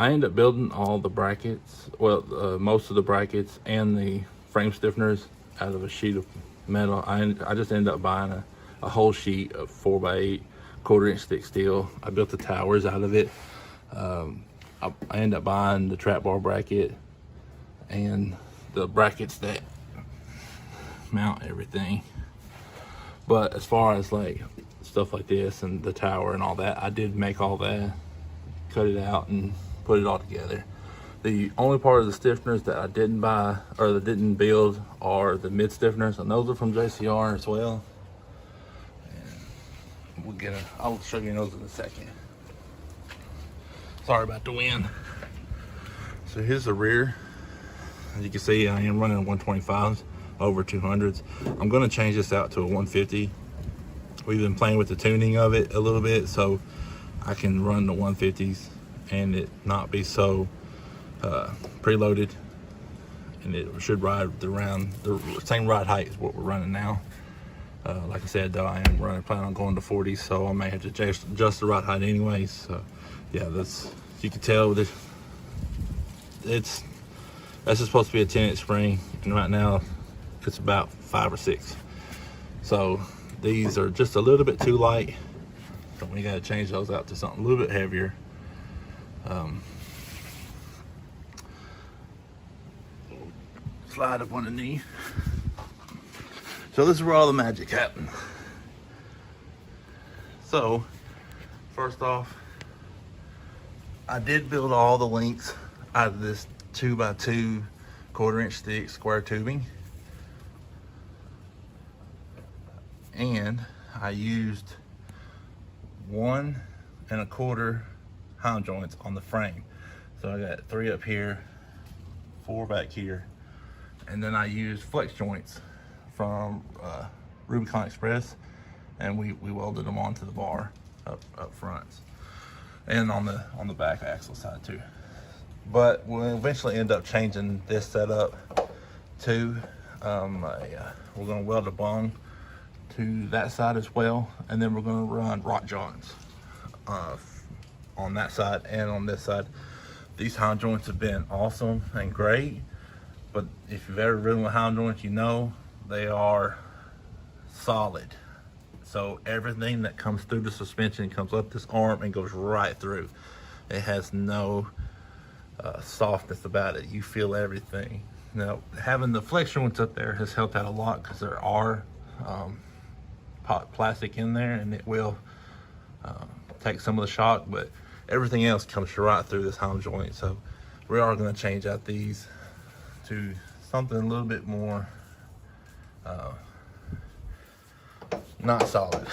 I ended up building all the brackets, well, most of the brackets and the frame stiffeners out of a sheet of metal. I just ended up buying a whole sheet of 4x8 1/4 inch thick steel. I built the towers out of it. I ended up buying the trap bar bracket and the brackets that mount everything. But as far as like stuff like this and the tower and all that, I did make all that, cut it out and put it all together. The only part of the stiffeners that I didn't buy or that didn't build are the mid stiffeners, and those are from JCR as well. And I'll show you those in a second. Sorry about the wind. So here's the rear. As you can see, I am running 125s over 200s. I'm going to change this out to a 150. We've been playing with the tuning of it a little bit, so I can run the 150s and it not be so preloaded, and it should ride around the same ride height as what we're running now. Like I said, though, I am planning on going to 40s, so I may have to adjust the ride height anyways. So yeah, you can tell this. This is supposed to be a 10-inch spring, and right now it's about 5 or 6. So these are just a little bit too light, so we got to change those out to something a little bit heavier. Slide up on the knee. So this is where all the magic happened. So first off, I did build all the links out of this 2x2 1/4 inch thick square tubing, and I used 1 1/4 hound joints on the frame. So I got 3 up here, 4 back here, and then I used flex joints from Rubicon Express, and we welded them onto the bar up front and on the back axle side too. But we'll eventually end up changing this setup to we're going to weld a bung to that side as well, and then we're going to run rock joints on that side and on this side. These hound joints have been awesome and great, but if you've ever ridden with hound joints, you know they are solid. So everything that comes through the suspension comes up this arm and goes right through. It has no softness about it. You feel everything. Now, having the flex joints up there has helped out a lot, because there are plastic in there, and it will take some of the shock, but everything else comes right through this hound joint. So we are going to change out these to something a little bit more not solid,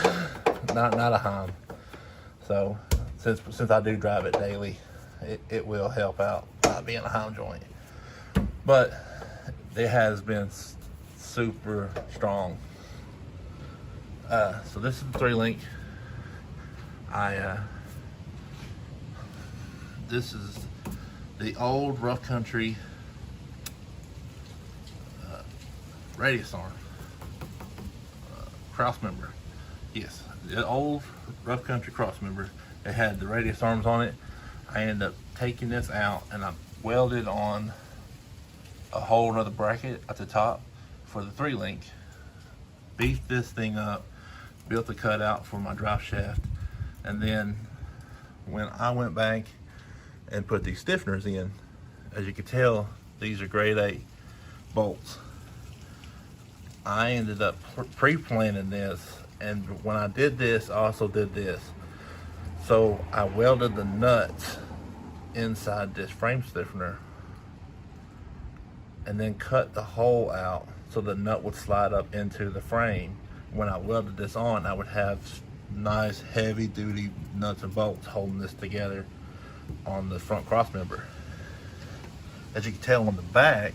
not a hound. So since I do drive it daily, it will help out not being a hound joint, but it has been super strong. So this is the 3-link. This is the old rough country radius arm Crossmember. Yes, the old rough country Crossmember. It had the radius arms on it. I ended up taking this out and I welded on a whole nother bracket at the top for the 3-link. Beefed this thing up, built a cutout for my drive shaft, and then when I went back and put these stiffeners in, as you can tell, these are grade 8 bolts. I ended up pre-planning this, and when I did this, I also did this. So I welded the nuts inside this frame stiffener and then cut the hole out so the nut would slide up into the frame. When I welded this on, I would have nice heavy duty nuts and bolts holding this together on the front crossmember. As you can tell on the back,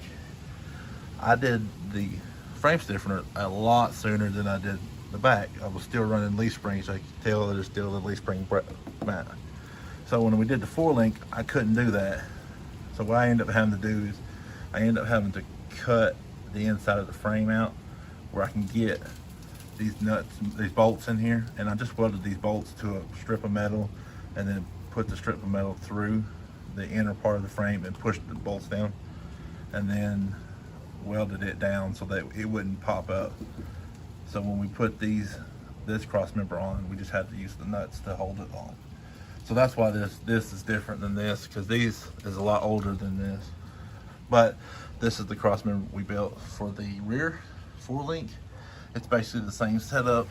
I did the frame stiffener a lot sooner than I did the back. I was still running leaf springs, so you can tell there's still the leaf spring mat. So when we did the 4-link, I couldn't do that. So what I ended up having to do is I ended up having to cut the inside of the frame out where I can get these nuts, these bolts in here, and I just welded these bolts to a strip of metal and then put the strip of metal through the inner part of the frame and pushed the bolts down, and then welded it down so that it wouldn't pop up. So when we put this cross member on, we just had to use the nuts to hold it on. So that's why this is different than this, because these is a lot older than this. But this is the cross member we built for the rear 4-link. It's basically the same setup.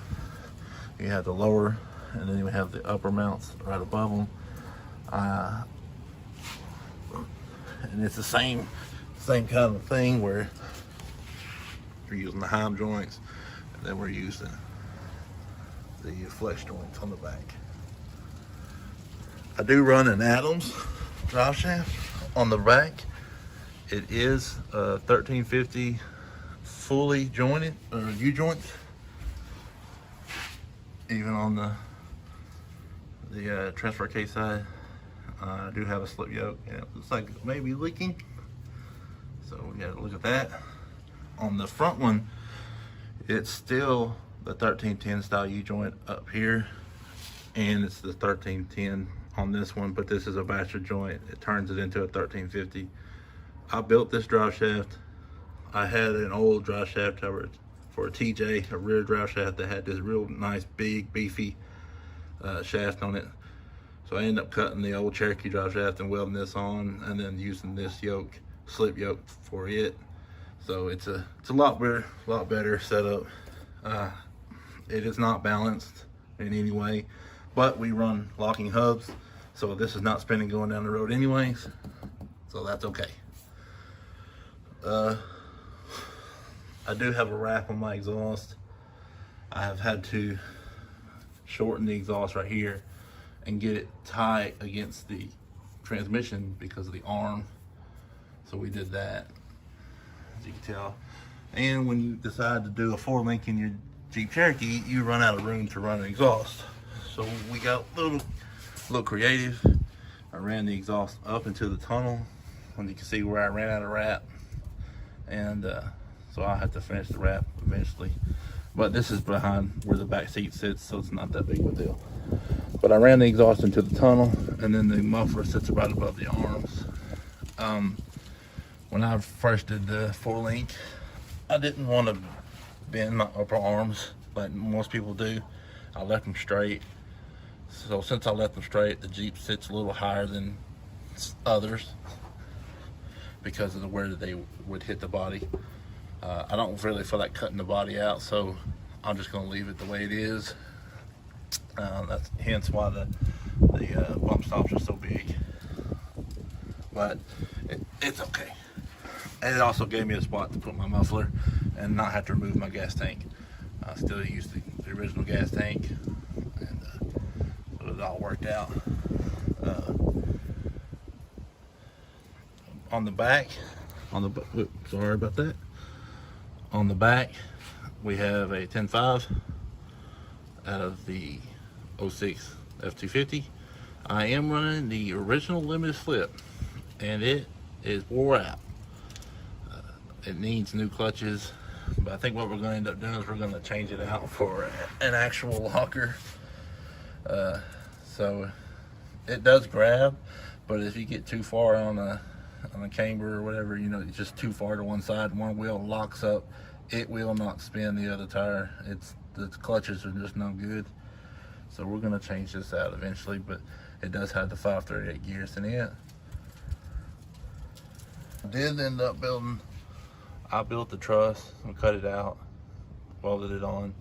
You have the lower, and then you have the upper mounts right above them. And it's the same kind of thing where you're using the heim joints, and then we're using the flex joints on the back. I do run an Adams drive shaft on the back. It is 1350 fully jointed, or U-joints. Even on the transfer case side, I do have a slip yoke, and it looks like it may be leaking. So we gotta look at that. On the front one, it's still the 1310 style U-joint up here, and it's the 1310 on this one, but this is a bachelor joint. It turns it into a 1350. I built this drive shaft. I had an old drive shaft for a TJ, a rear drive shaft that had this real nice, big, beefy shaft on it. So I ended up cutting the old Cherokee drive shaft and welding this on, and then using this yoke, slip yoke, for it. So it's a lot better setup. It is not balanced in any way, but we run locking hubs, so this is not spinning going down the road anyways, so that's okay. I do have a wrap on my exhaust. I have had to shorten the exhaust right here and get it tight against the transmission because of the arm. So we did that, as you can tell. And when you decide to do a 4-link in your Jeep Cherokee, you run out of room to run an exhaust. So we got a little creative. I ran the exhaust up into the tunnel, and you can see where I ran out of wrap. And so I'll have to finish the wrap eventually. But this is behind where the back seat sits, so it's not that big of a deal. But I ran the exhaust into the tunnel, and then the muffler sits right above the arms. When I first did the 4-link, I didn't want to bend my upper arms like most people do. I left them straight. So since I left them straight, the Jeep sits a little higher than others because of where they would hit the body. I don't really feel like cutting the body out, so I'm just going to leave it the way it is. That's hence why the bump stops are so big. But it's okay. And it also gave me a spot to put my muffler and not have to remove my gas tank. I still use the original gas tank, and so it all worked out. On the back, sorry about that. On the back, we have a 10.5 out of the 06 F250. I am running the original limited slip, and it is wore out. It needs new clutches, but I think what we're going to end up doing is we're going to change it out for an actual locker. So it does grab, but if you get too far on a camber or whatever, you know, it's just too far to one side, one wheel locks up, it will not spin the other tire. The clutches are just no good. So we're going to change this out eventually, but it does have the 538 gears in it. I did end up I built the truss and cut it out, welded it on.